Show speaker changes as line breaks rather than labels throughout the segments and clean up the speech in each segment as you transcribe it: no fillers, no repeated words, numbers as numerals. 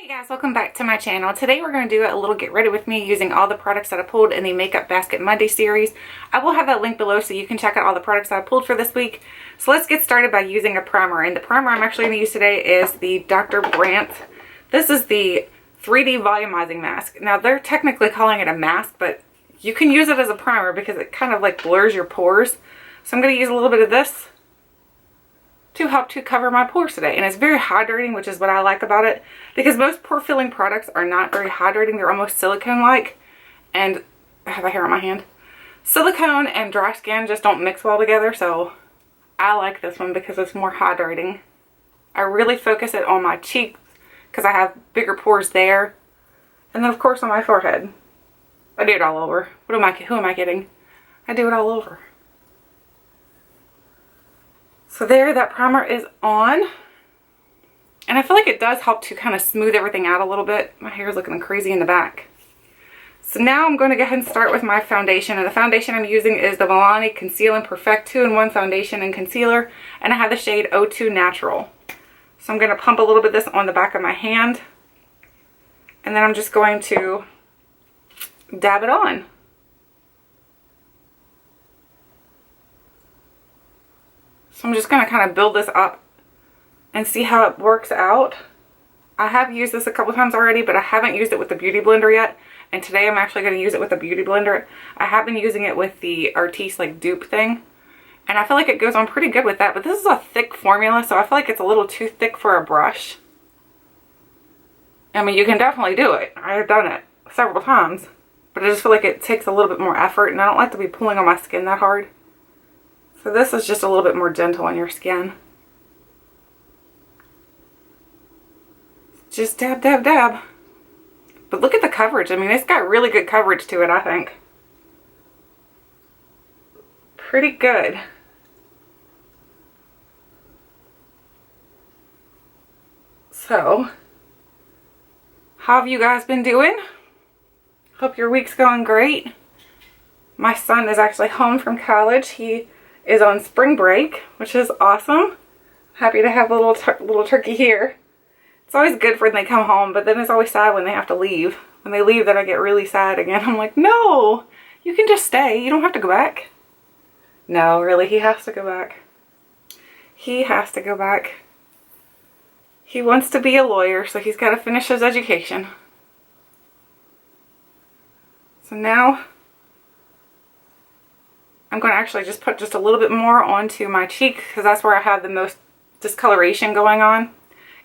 Guys, welcome back to my channel. Today we're going to do a little get ready with me using all the products that I pulled in the Makeup Basket Monday series. I will have that link below so you can check out all the products that I pulled for this week. So let's get started by using a primer, and the primer I'm actually going to use today is the Dr. Brandt. This is the 3D Volumizing Mask. Now they're technically calling it a mask, but you can use it as a primer because it kind of like blurs your pores. So I'm going to use a little bit of this to help to cover my pores today, and it's very hydrating, which is what I like about it, because most pore filling products are not very hydrating. They're almost silicone like, and I have a hair on my hand. Silicone and dry skin just don't mix well together, so I like this one because it's more hydrating. I really focus it on my cheeks because I have bigger pores there, and then of course on my forehead. I do it all over. Who am I kidding? I do it all over. So there, that primer is on. And I feel like it does help to kind of smooth everything out a little bit. My hair is looking crazy in the back. So now I'm going to go ahead and start with my foundation. And the foundation I'm using is the Milani Conceal and Perfect 2-in-1 Foundation and Concealer. And I have the shade 02 Natural. So I'm going to pump a little bit of this on the back of my hand. And then I'm just going to dab it on. So I'm just going to kind of build this up and see how it works out. I have used this a couple times already, but I haven't used it with the Beauty Blender yet. And today I'm actually going to use it with the Beauty Blender. I have been using it with the Artiste like dupe thing, and I feel like it goes on pretty good with that. But this is a thick formula, so I feel like it's a little too thick for a brush. I mean, you can definitely do it. I've done it several times, but I just feel like it takes a little bit more effort, and I don't like to be pulling on my skin that hard. So this is just a little bit more gentle on your skin. Just dab, dab, dab. But look at the coverage. I mean, it's got really good coverage to it, I think. Pretty good. So, how have you guys been doing? Hope your week's going great. My son is actually home from college. He is on spring break, which is awesome. Happy to have a little turkey here. It's always good when they come home, but then it's always sad when they have to leave. When they leave, then I get really sad again. I'm like, no, you can just stay. You don't have to go back. No, really, he has to go back. He has to go back. He wants to be a lawyer, so he's got to finish his education. So now I'm going to actually just put just a little bit more onto my cheek because that's where I have the most discoloration going on.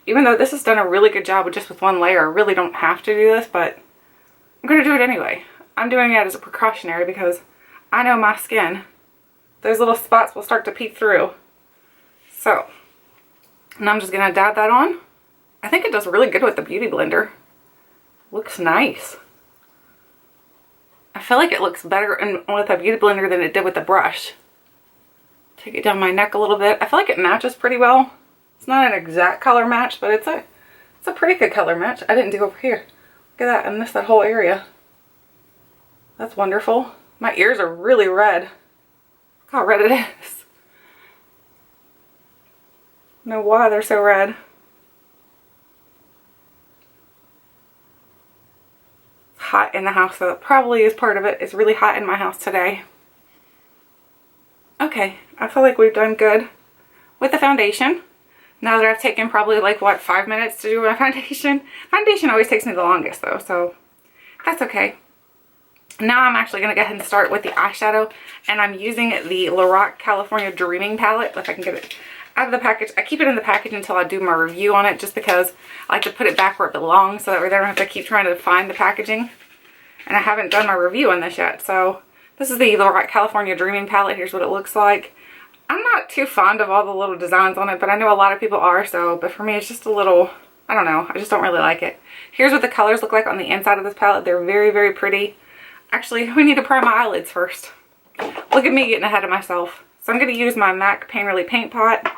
Even though this has done a really good job with just with one layer, I really don't have to do this, but I'm going to do it anyway. I'm doing it as a precautionary because I know my skin. Those little spots will start to peek through. So, and I'm just going to dab that on. I think it does really good with the Beauty Blender. Looks nice. I feel like it looks better with a Beauty Blender than it did with the brush. Take it down my neck a little bit. I feel like it matches pretty well. It's not an exact color match, but it's a pretty good color match. I didn't do over here. Look at that. I missed that whole area. That's wonderful. My ears are really red. Look how red it is. I don't know why they're so red. Hot in the house, so that probably is part of it. It's really hot in my house today. Okay, I feel like we've done good with the foundation. Now that I've taken probably like, what, 5 minutes to do my foundation. Foundation always takes me the longest though, so that's okay. Now I'm actually going to go ahead and start with the eyeshadow, and I'm using the Lorac California Dreaming palette. If I can get it out of the package. I keep it in the package until I do my review on it, just because I like to put it back where it belongs so that way I don't have to keep trying to find the packaging. And I haven't done my review on this yet. So this is the Lorac California Dreaming palette. Here's what it looks like. I'm not too fond of all the little designs on it, but I know a lot of people are. So, but for me, it's just a little, I don't know. I just don't really like it. Here's what the colors look like on the inside of this palette. They're very, very pretty. Actually, we need to prime my eyelids first. Look at me getting ahead of myself. So I'm going to use my MAC Painterly Paint Pot.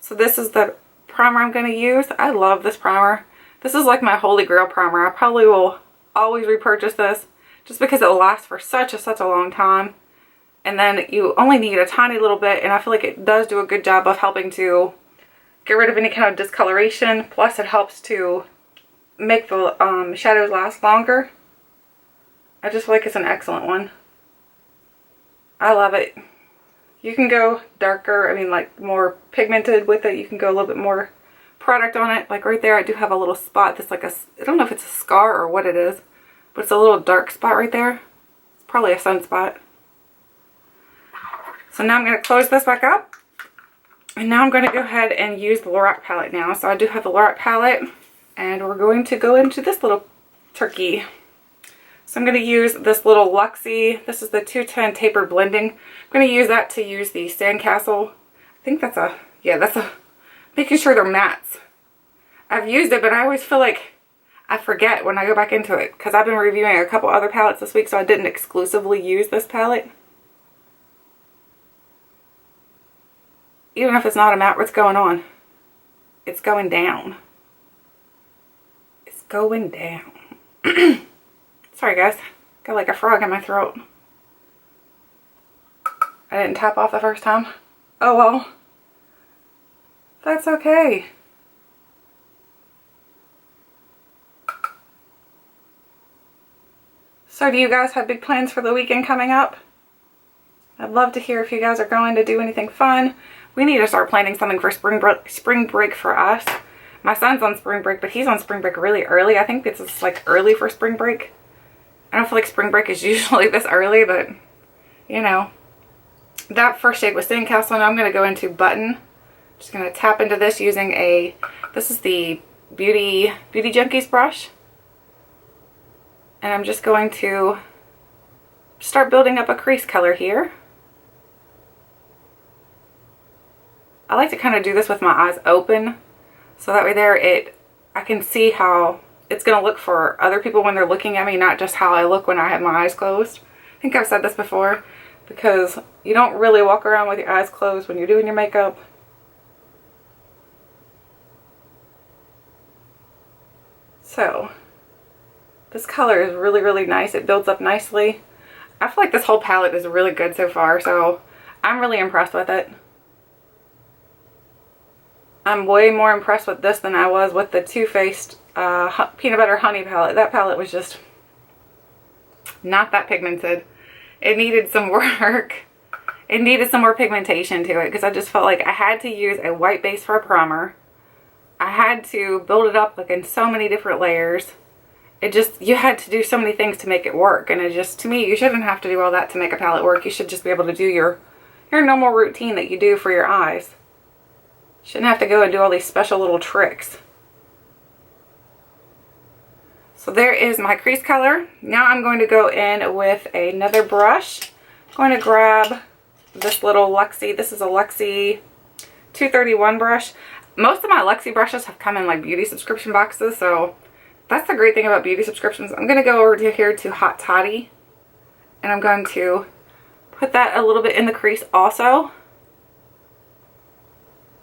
So this is the primer I'm going to use. I love this primer. This is like my holy grail primer. I probably will always repurchase this just because it lasts for such a long time. And then you only need a tiny little bit, and I feel like it does do a good job of helping to get rid of any kind of discoloration. Plus it helps to make the shadows last longer. I just feel like it's an excellent one. I love it. You can go darker, I mean like more pigmented with it. You can go a little bit more product on it. Like right there I do have a little spot that's like a, I don't know if it's a scar or what it is, but it's a little dark spot right there. It's probably a sunspot. So now I'm going to close this back up. And now I'm going to go ahead and use the Lorac palette now. So I do have the Lorac palette and we're going to go into this little turkey. So I'm going to use this little Luxie. This is the 210 Taper Blending. I'm going to use that to use the Sandcastle. I think that's a, yeah, that's a, making sure they're mattes. I've used it, but I always feel like I forget when I go back into it because I've been reviewing a couple other palettes this week, so I didn't exclusively use this palette. Even if it's not a matte, what's going on? It's going down. It's going down. Sorry guys, got like a frog in my throat. I didn't tap off the first time. Oh well. That's okay. So do you guys have big plans for the weekend coming up? I'd love to hear if you guys are going to do anything fun. We need to start planning something for spring break for us. My son's on spring break, but he's on spring break really early. I think this is like early for spring break. I don't feel like spring break is usually this early, but you know. That first shade was Sandcastle, and I'm going to go into Button. Just going to tap into this using a, this is the Beauty Junkies brush. And I'm just going to start building up a crease color here. I like to kind of do this with my eyes open. So that way there I can see how it's going to look for other people when they're looking at me, not just how I look when I have my eyes closed. I think I've said this before, because you don't really walk around with your eyes closed when you're doing your makeup. So, this color is really, really nice. It builds up nicely. I feel like this whole palette is really good so far, so I'm really impressed with it. I'm way more impressed with this than I was with the Too Faced Peanut Butter Honey palette. That palette was just not that pigmented. It needed some work. It needed some more pigmentation to it because I just felt like I had to use a white base for a primer. I had to build it up like in so many different layers. It just, you had to do so many things to make it work, and it just, to me, you shouldn't have to do all that to make a palette work. You should just be able to do your normal routine that you do for your eyes. You shouldn't have to go and do all these special little tricks. So there is my crease color. Now I'm going to go in with another brush. I'm going to grab this little Luxie. This is a Luxie 231 brush. Most of my Luxie brushes have come in like beauty subscription boxes, so that's the great thing about beauty subscriptions. I'm going to go over to here to Hot Toddy, and I'm going to put that a little bit in the crease also,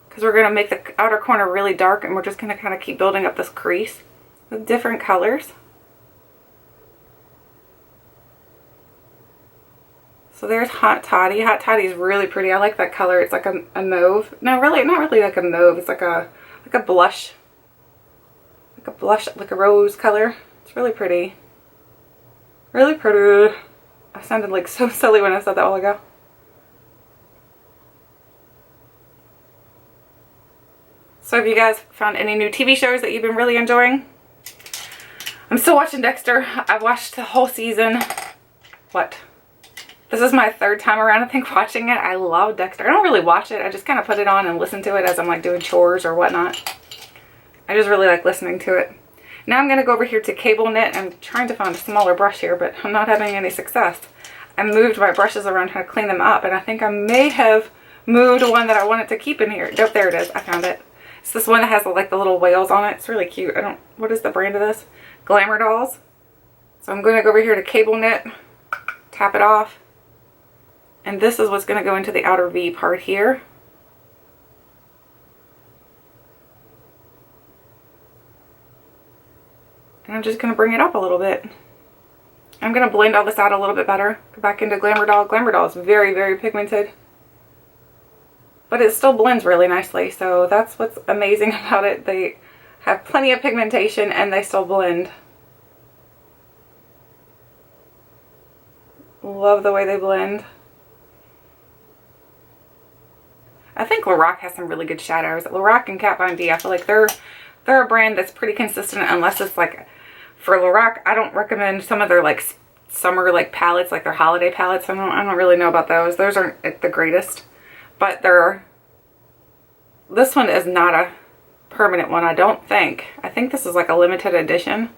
because we're going to make the outer corner really dark, and we're just going to kind of keep building up this crease with different colors. So there's Hot Toddy. Hot Toddy is really pretty. I like that color. It's like a mauve. No, really, not really like a mauve. It's like a blush. Like a blush, like a rose color. It's really pretty. Really pretty. I sounded like so silly when I said that a while ago. So have you guys found any new TV shows that you've been really enjoying? I'm still watching Dexter. I've watched the whole season. What? This is my third time around, I think, watching it. I love Dexter. I don't really watch it. I just kind of put it on and listen to it as I'm like doing chores or whatnot. I just really like listening to it. Now I'm going to go over here to Cable Knit. I'm trying to find a smaller brush here, but I'm not having any success. I moved my brushes around trying to clean them up, and I think I may have moved one that I wanted to keep in here. Oh, there it is. I found it. It's this one that has like the little whales on it. It's really cute. What is the brand of this? Glamour Dolls. So I'm going to go over here to Cable Knit, tap it off. And this is what's going to go into the outer V part here. And I'm just going to bring it up a little bit. I'm going to blend all this out a little bit better. Go back into Glamour Doll. Glamour Doll is very, very pigmented. But it still blends really nicely. So that's what's amazing about it. They have plenty of pigmentation and they still blend. Love the way they blend. I think Lorac has some really good shadows. Lorac and Kat Von D, I feel like they're a brand that's pretty consistent, unless it's like, for Lorac, I don't recommend some of their like summer like palettes, like their holiday palettes. I don't really know about those. Those aren't the greatest, but this one is not a permanent one, I don't think. I think this is like a limited edition.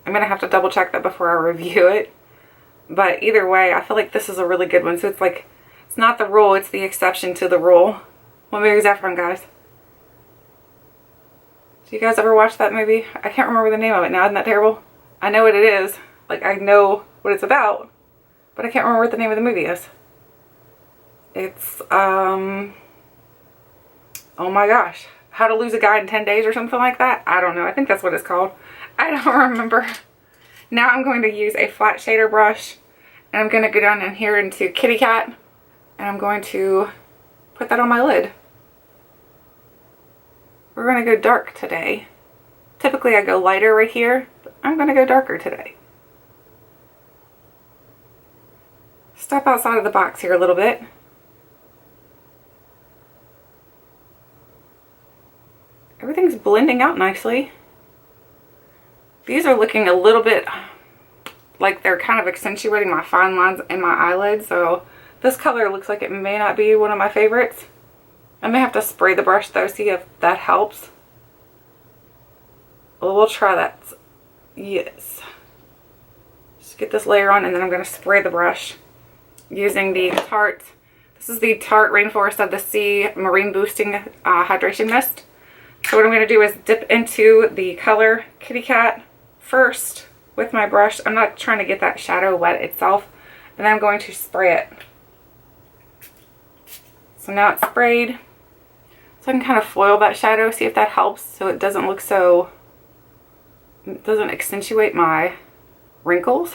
I'm gonna have to double check that before I review it. But either way, I feel like this is a really good one. So it's like, it's not the rule, it's the exception to the rule. What movie is that from, guys? Do you guys ever watch that movie? I can't remember the name of it now. Isn't that terrible? I know what it is. Like, I know what it's about, but I can't remember what the name of the movie is. It's, oh my gosh. How to Lose a Guy in 10 Days or something like that? I don't know. I think that's what it's called. I don't remember. Now I'm going to use a flat shader brush, and I'm going to go down in here into Kitty Cat, and I'm going to put that on my lid. We're going to go dark today. Typically I go lighter right here, but I'm going to go darker today. Step outside of the box here a little bit. Everything's blending out nicely. These are looking a little bit like they're kind of accentuating my fine lines in my eyelid, so this color looks like it may not be one of my favorites. I may have to spray the brush though, see if that helps. Well, we'll try that. Yes. Just get this layer on, and then I'm going to spray the brush using the Tarte. This is the Tarte Rainforest of the Sea Marine Boosting Hydration Mist. So what I'm going to do is dip into the color Kitty Cat first with my brush. I'm not trying to get that shadow wet itself. And then I'm going to spray it. So now it's sprayed. So I can kind of foil that shadow, see if that helps, so it doesn't look so, it doesn't accentuate my wrinkles.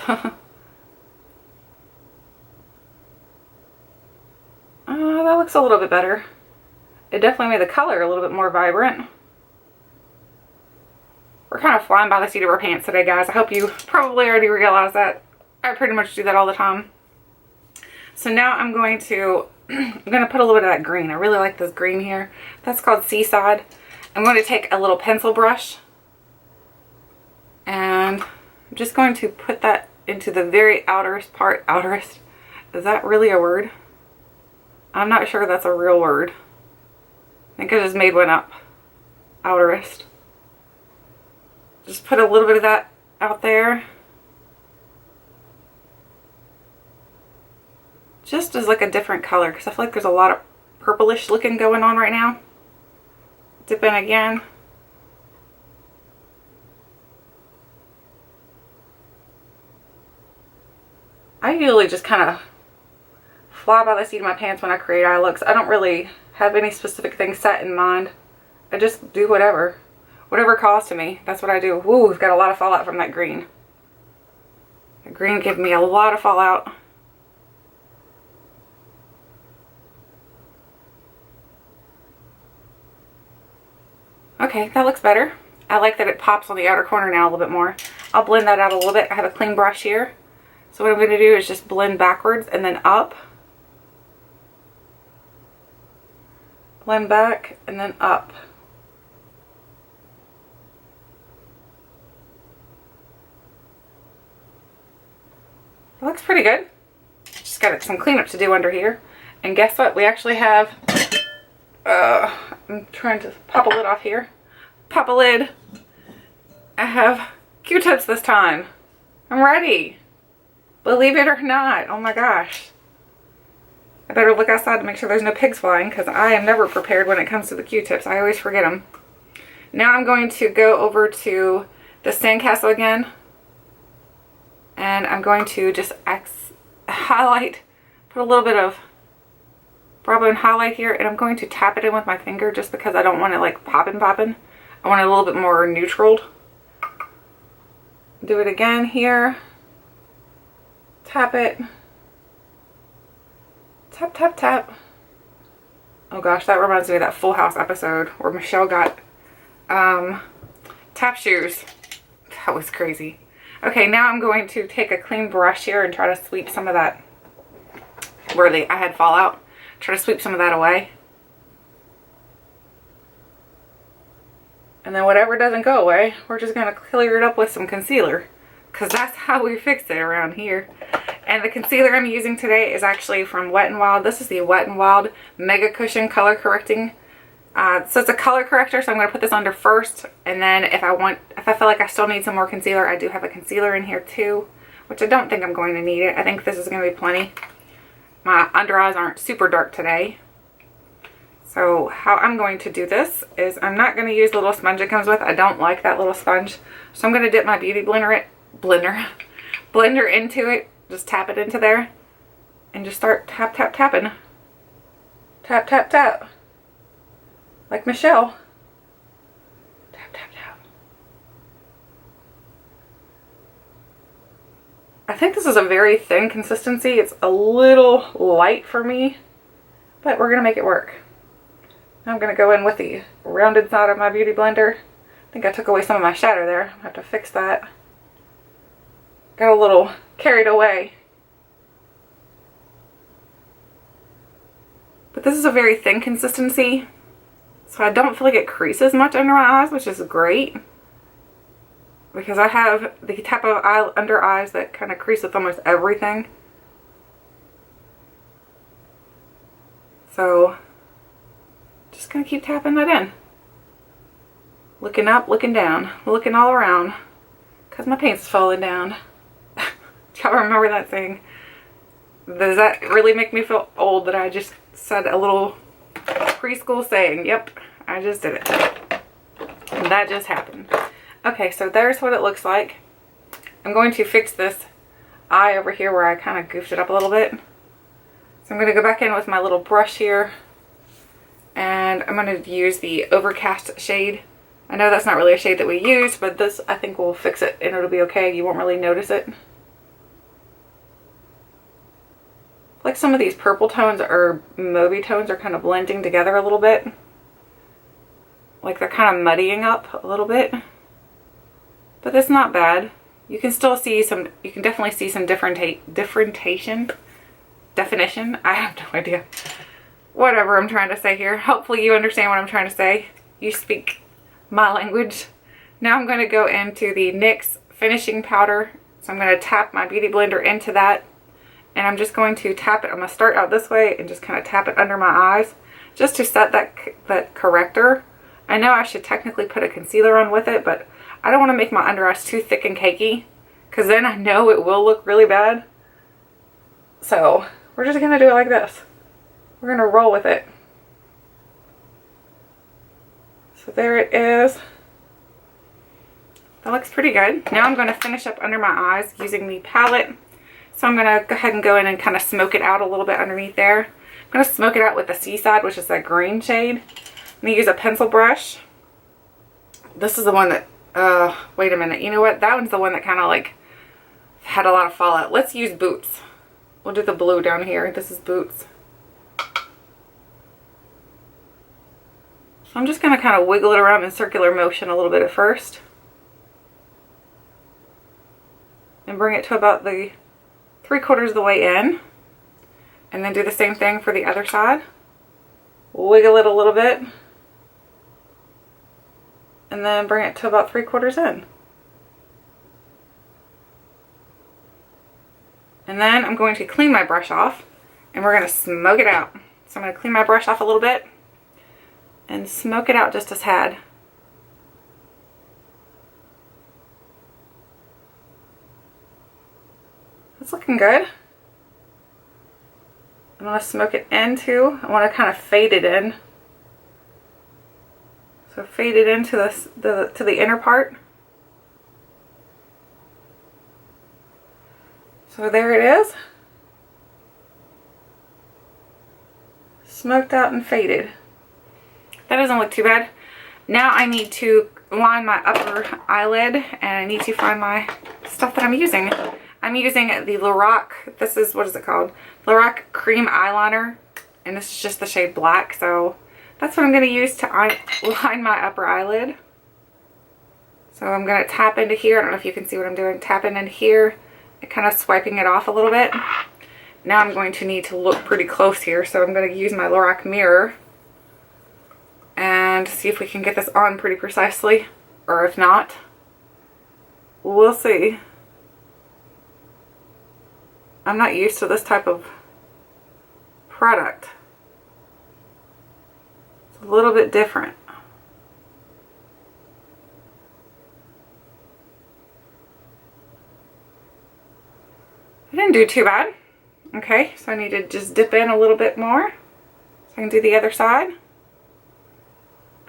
That looks a little bit better. It definitely made the color a little bit more vibrant. We're kind of flying by the seat of our pants today, guys. I hope you probably already realized that. I pretty much do that all the time. So now I'm going to put a little bit of that green. I really like this green here. That's called Seaside. I'm going to take a little pencil brush, and I'm just going to put that into the very outerest part. Outerest? Is that really a word? I'm not sure that's a real word. I think I just made one up. Outerest. Just put a little bit of that out there. Just as like a different color, because I feel like there's a lot of purplish looking going on right now. Dip in again. I usually just kind of fly by the seat of my pants when I create eye looks. I don't really have any specific thing set in mind. I just do whatever. Whatever calls to me, that's what I do. Woo, we've got a lot of fallout from that green. The green gave me a lot of fallout. Okay, that looks better. I like that it pops on the outer corner now a little bit more. I'll blend that out a little bit. I have a clean brush here. So what I'm going to do is just blend backwards and then up. Blend back and then up. It looks pretty good. Just got some cleanup to do under here. And guess what? We actually have, I'm trying to pop a lid off here. Pop a lid. I have Q-tips this time. I'm ready. Believe it or not. Oh my gosh. I better look outside to make sure there's no pigs flying, because I am never prepared when it comes to the Q-tips. I always forget them. Now I'm going to go over to the Sandcastle again. And I'm going to just highlight, put a little bit of brow bone highlight here, and I'm going to tap it in with my finger just because I don't want it like popping. I want it a little bit more neutraled. Do it again here. Tap it. Tap, tap, tap. Oh gosh, that reminds me of that Full House episode where Michelle got Tap shoes. That was crazy. Okay, now I'm going to take a clean brush here and try to sweep some of that where I had fallout. Try to sweep some of that away. And then whatever doesn't go away, we're just going to clear it up with some concealer. Because that's how we fix it around here. And the concealer I'm using today is actually from Wet n Wild. This is the Wet n Wild Mega Cushion Color Correcting. So it's a color corrector, so I'm going to put this under first. And then if I feel like I still need some more concealer, I do have a concealer in here too. Which I don't think I'm going to need it. I think this is going to be plenty. My under eyes aren't super dark today. So how I'm going to do this is I'm not going to use the little sponge it comes with. I don't like that little sponge. So I'm going to dip my beauty blender into it. Just tap it into there. And just start tapping. Tap, tap, tap. Like Michelle. Tap, tap, tap. I think this is a very thin consistency. It's a little light for me. But we're going to make it work. I'm going to go in with the rounded side of my beauty blender. I think I took away some of my shadow there. I have to fix that. Got a little carried away. But this is a very thin consistency. So I don't feel like it creases much under my eyes, which is great. Because I have the type of under eyes that kind of crease with almost everything. So just gonna keep tapping that in. Looking up, looking down, looking all around. Because my paint's falling down. Y'all remember that thing? Does that really make me feel old that I just said a little preschool saying? Yep, I just did it. And that just happened. Okay, so there's what it looks like. I'm going to fix this eye over here where I kind of goofed it up a little bit. So I'm going to go back in with my little brush here. And I'm going to use the Overcast shade. I know that's not really a shade that we use, but this I think will fix it and it'll be okay. You won't really notice it. Like some of these purple tones or mauvey tones are kind of blending together a little bit. Like they're kind of muddying up a little bit. But that's not bad. You can still see some, you can definitely see some definition. I have no idea. Whatever I'm trying to say here. Hopefully you understand what I'm trying to say. You speak my language. Now I'm going to go into the NYX Finishing Powder. So I'm going to tap my beauty blender into that. And I'm just going to tap it. I'm going to start out this way and just kind of tap it under my eyes. Just to set that corrector. I know I should technically put a concealer on with it, but I don't want to make my under eyes too thick and cakey. Because then I know it will look really bad. So we're just going to do it like this. We're going to roll with it. So there it is. That looks pretty good. Now I'm going to finish up under my eyes using the palette. So I'm going to go ahead and go in and kind of smoke it out a little bit underneath there. I'm going to smoke it out with the Seaside, which is that green shade. I'm going to use a pencil brush. This is the one that, wait a minute. You know what? That one's the one that kind of like had a lot of fallout. Let's use Boots. We'll do the blue down here. This is Boots. So I'm just going to kind of wiggle it around in circular motion a little bit at first. And bring it to about the 3/4 of the way in. And then do the same thing for the other side. Wiggle it a little bit. And then bring it to about 3/4 in. And then I'm going to clean my brush off. And we're going to smoke it out. So I'm going to clean my brush off a little bit. And smoke it out just a tad. It's looking good. I'm going to smoke it in too. I want to kind of fade it in. So fade it into the inner part. So there it is. Smoked out and faded. That doesn't look too bad. Now I need to line my upper eyelid and I need to find my stuff that I'm using. I'm using the Lorac, this is, what is it called? Lorac Cream Eyeliner. And this is just the shade Black. So that's what I'm going to use to line my upper eyelid. So I'm going to tap into here. I don't know if you can see what I'm doing. Tapping into here and kind of swiping it off a little bit. Now I'm going to need to look pretty close here. So I'm going to use my Lorac mirror and see if we can get this on pretty precisely. Or if not, we'll see. I'm not used to this type of product. It's a little bit different. I didn't do too bad. Okay, so I need to just dip in a little bit more so I can do the other side.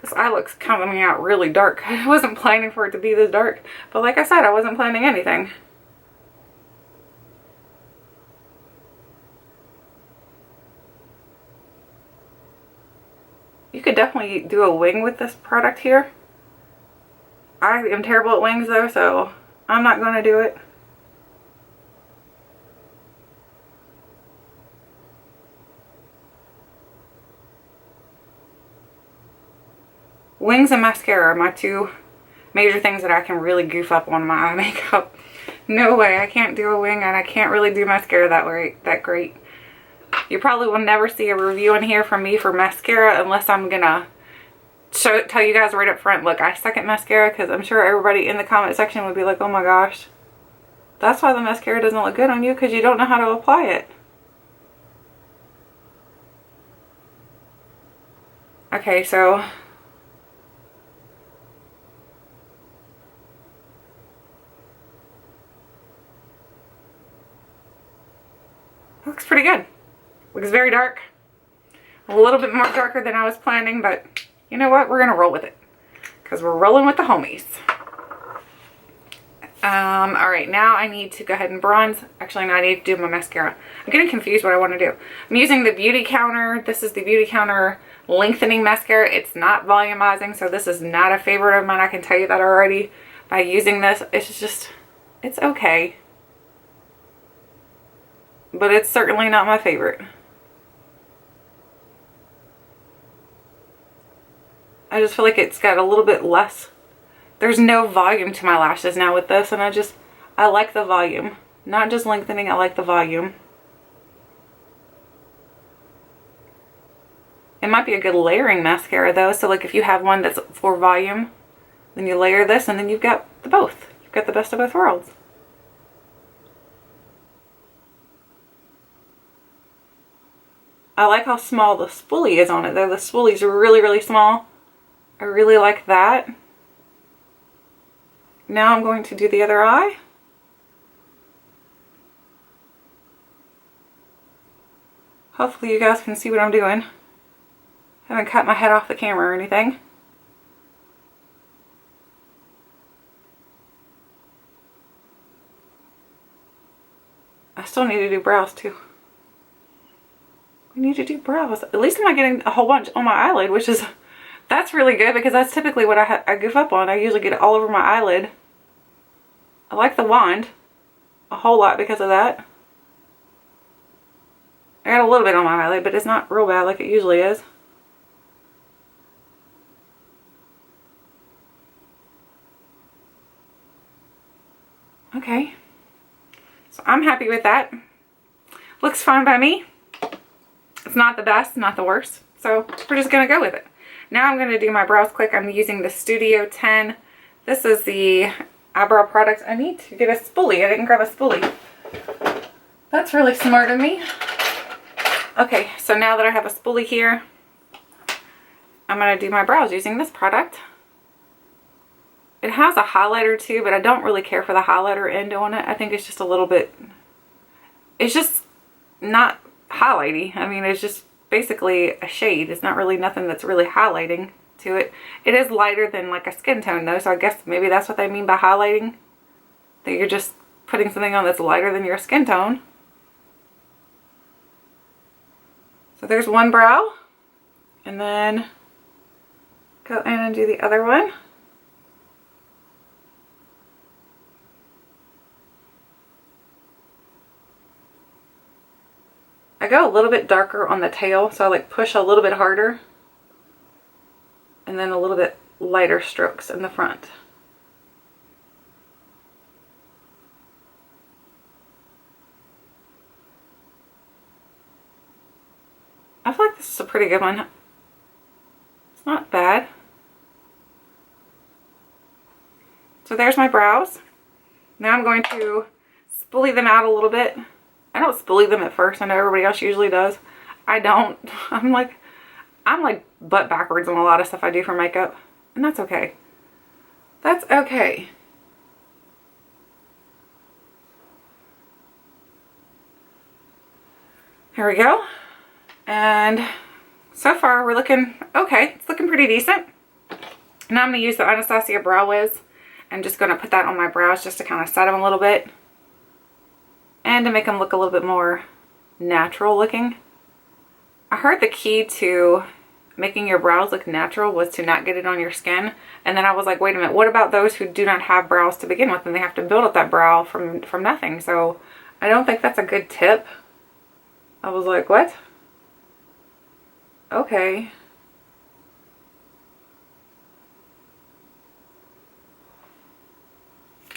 This eye looks coming out really dark. I wasn't planning for it to be this dark, but like I said, I wasn't planning anything. You could definitely do a wing with this product here. I am terrible at wings though, so I'm not going to do it. Wings and mascara are my two major things that I can really goof up on my eye makeup. No way, I can't do a wing and I can't really do mascara that great. You probably will never see a review in here from me for mascara unless I'm gonna tell you guys right up front, look, I suck at mascara, because I'm sure everybody in the comment section would be like, oh my gosh, that's why the mascara doesn't look good on you, because you don't know how to apply it. Okay, so looks pretty good. Looks very dark. A little bit more darker than I was planning, but you know what? We're going to roll with it because we're rolling with the homies. Alright, now I need to go ahead and bronze. Actually, no, I need to do my mascara. I'm getting confused what I want to do. I'm using the Beauty Counter. This is the Beauty Counter Lengthening Mascara. It's not volumizing, so this is not a favorite of mine. I can tell you that already by using this. It's just, it's okay. But it's certainly not my favorite. I just feel like it's got a little bit less. There's no volume to my lashes now with this, and I like the volume. Not just lengthening, I like the volume. It might be a good layering mascara though, so like if you have one that's for volume, then you layer this and then you've got the both. You've got the best of both worlds. I like how small the spoolie is on it though. The spoolie's really, really small. I really like that. Now I'm going to do the other eye. Hopefully you guys can see what I'm doing. I haven't cut my head off the camera or anything. I still need to do brows too. I need to do brows. At least I'm not getting a whole bunch on my eyelid, which is, that's really good because that's typically what I goof up on. I usually get it all over my eyelid. I like the wand a whole lot because of that. I got a little bit on my eyelid, but it's not real bad like it usually is. Okay. So I'm happy with that. Looks fine by me. It's not the best, not the worst. So we're just going to go with it. Now I'm going to do my brows quick. I'm using the Studio 10. This is the eyebrow product. I need to get a spoolie. I didn't grab a spoolie. That's really smart of me. Okay, so now that I have a spoolie here, I'm going to do my brows using this product. It has a highlighter too, but I don't really care for the highlighter end on it. I think it's just a little bit, it's just not highlighty. I mean, it's just basically a shade. It's not really nothing that's really highlighting to it. It is lighter than like a skin tone though, so I guess maybe that's what they mean by highlighting. That you're just putting something on that's lighter than your skin tone. So there's one brow, and then go in and do the other one. I go a little bit darker on the tail, so I like push a little bit harder, and then a little bit lighter strokes in the front. I feel like this is a pretty good one. It's not bad. So there's my brows. Now I'm going to spoolie them out a little bit. I don't spoolie them at first. I know everybody else usually does. I don't. I'm like butt backwards on a lot of stuff I do for makeup. And that's okay. That's okay. Here we go. And so far we're looking okay. It's looking pretty decent. Now I'm going to use the Anastasia Brow Wiz. I'm just going to put that on my brows just to kind of set them a little bit. And to make them look a little bit more natural looking. I heard the key to making your brows look natural was to not get it on your skin. And then I was like, wait a minute, what about those who do not have brows to begin with and they have to build up that brow from nothing? So I don't think that's a good tip. I was like, what? Okay.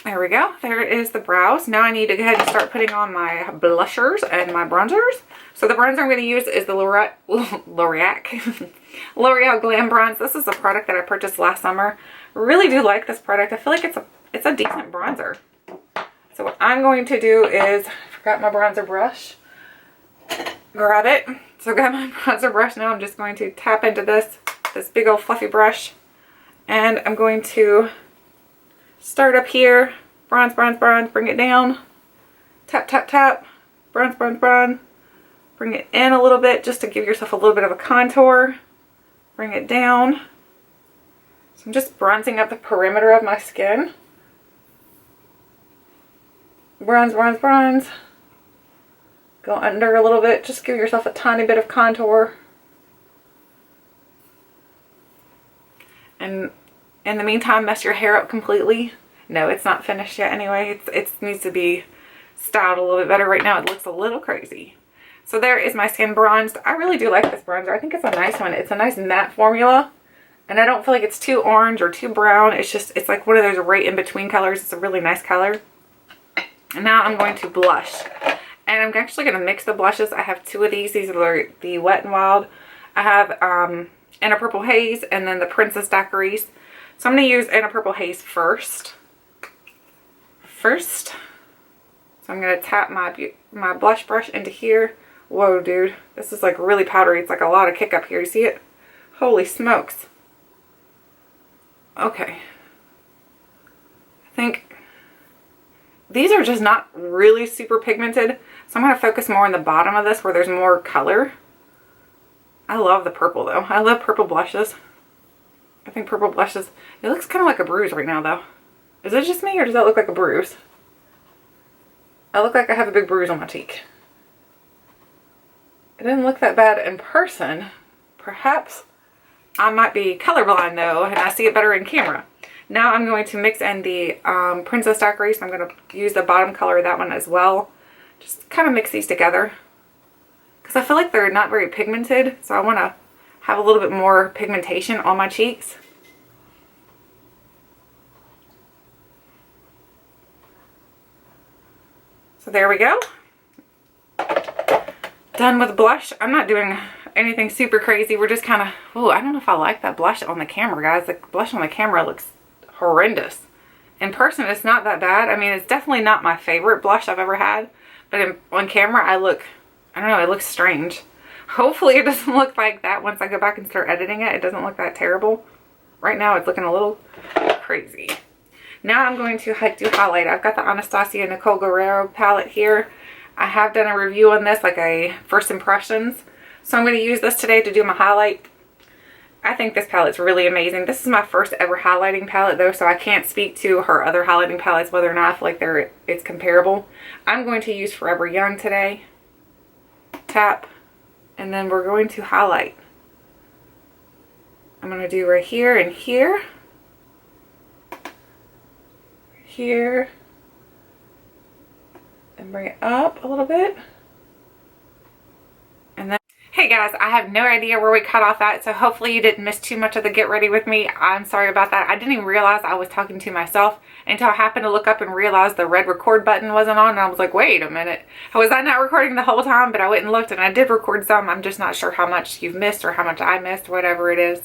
There we go. There is the brows. Now I need to go ahead and start putting on my blushers and my bronzers. So the bronzer I'm going to use is the L'Oreal Glam Bronze. This is a product that I purchased last summer. Really do like this product. I feel like it's a decent bronzer. So what I'm going to do is, I forgot my bronzer brush. Grab it. So grab my bronzer brush. Now I'm just going to tap into this big old fluffy brush. And I'm going to start up here, bronze, bronze, bronze, bring it down, tap, tap, tap, bronze, bronze, bronze, bring it in a little bit just to give yourself a little bit of a contour, bring it down. So I'm just bronzing up the perimeter of my skin. Bronze, bronze, bronze. Go under a little bit, just give yourself a tiny bit of contour. And in the meantime, mess your hair up completely. No, it's not finished yet anyway. It needs to be styled a little bit better. Right now it looks a little crazy. So there is my skin bronzed. I really do like this bronzer. I think it's a nice one. It's a nice matte formula. And I don't feel like it's too orange or too brown. It's like one of those right in between colors. It's a really nice color. And now I'm going to blush. And I'm actually going to mix the blushes. I have two of these. These are the Wet n Wild. I have In a Purple Haze and then the Princess Daiquiries. So I'm going to use In a Purple Haze first. So I'm going to tap my blush brush into here. Whoa, dude. This is like really powdery. It's like a lot of kick up here. You see it? Holy smokes. Okay. I think these are just not really super pigmented. So I'm going to focus more on the bottom of this where there's more color. I love the purple though. I love purple blushes. I think purple blushes, it looks kind of like a bruise right now though. Is it just me or does that look like a bruise? I look like I have a big bruise on my cheek. It didn't look that bad in person. Perhaps I might be colorblind though and I see it better in camera. Now I'm going to mix in the Princess Daiquiris. I'm going to use the bottom color of that one as well. Just kind of mix these together. Because I feel like they're not very pigmented. So I want to have a little bit more pigmentation on my cheeks. So there we go. Done with blush. I'm not doing anything super crazy. We're just kind of, oh, I don't know if I like that blush on the camera, guys. The blush on the camera looks horrendous. In person, it's not that bad. I mean, it's definitely not my favorite blush I've ever had. But on camera, I don't know, it looks strange. Hopefully it doesn't look like that once I go back and start editing it. It doesn't look that terrible. Right now it's looking a little crazy. Now I'm going to do highlight. I've got the Anastasia Nicole Guerriero palette here. I have done a review on this, like a first impressions. So I'm going to use this today to do my highlight. I think this palette's really amazing. This is my first ever highlighting palette though, so I can't speak to her other highlighting palettes, whether or not I feel like it's comparable. I'm going to use Forever Young today. Tap. And then we're going to highlight. I'm going to do right here and here. Here. And bring it up a little bit. And then, Hey guys, I have no idea where we cut off at, so hopefully you didn't miss too much of the get ready with me. I'm sorry about that. I didn't even realize I was talking to myself until I happened to look up and realize the red record button wasn't on, and I was like, wait a minute. Was I not recording the whole time? But I went and looked, and I did record some. I'm just not sure how much you've missed or how much I missed, whatever it is.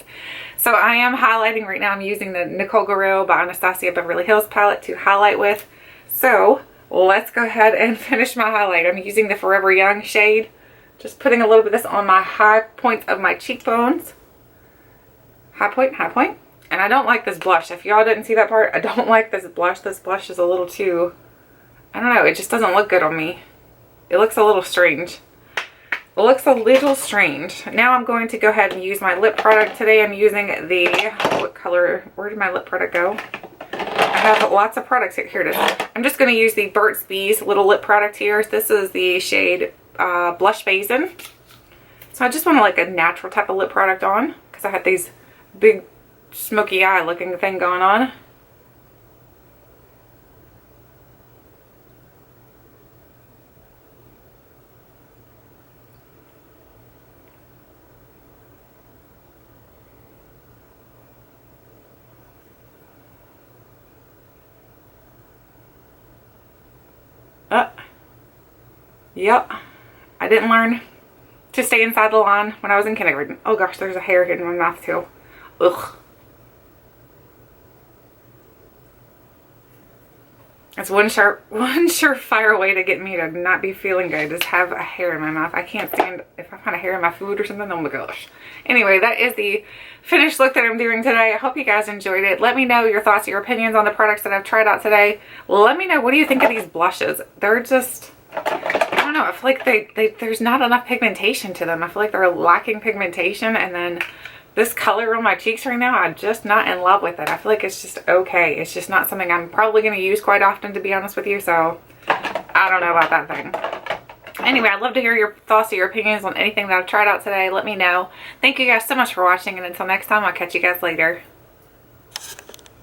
So I am highlighting right now. I'm using the Nicole Guerriero by Anastasia Beverly Hills palette to highlight with. So let's go ahead and finish my highlight. I'm using the Forever Young shade. Just putting a little bit of this on my high points of my cheekbones. High point, high point. And I don't like this blush. If y'all didn't see that part, I don't like this blush. This blush is a little too, I don't know, it just doesn't look good on me. It looks a little strange. It looks a little strange. Now I'm going to go ahead and use my lip product. Today I'm using the, what color, where did my lip product go? I have lots of products here. Here it is. I'm just going to use the Burt's Bees little lip product here. This is the shade Blush Basin. So I just want like a natural type of lip product on because I had these big smoky eye looking thing going on. Yep. I didn't learn to stay inside the line when I was in kindergarten. Oh gosh, there's a hair here in my mouth too. Ugh. That's one surefire way to get me to not be feeling good is have a hair in my mouth. I can't stand if I find a hair in my food or something. Oh my gosh. Anyway, that is the finished look that I'm doing today. I hope you guys enjoyed it. Let me know your thoughts, your opinions on the products that I've tried out today. Let me know, what do you think of these blushes? They're just, I don't know, I feel like there's not enough pigmentation to them. I feel like they're lacking pigmentation, and then this color on my cheeks right now, I'm just not in love with it. I feel like it's just okay. It's just not something I'm probably going to use quite often, to be honest with you, so I don't know about that thing. Anyway, I'd love to hear your thoughts or your opinions on anything that I've tried out today. Let me know. Thank you guys so much for watching, and until next time, I'll catch you guys later.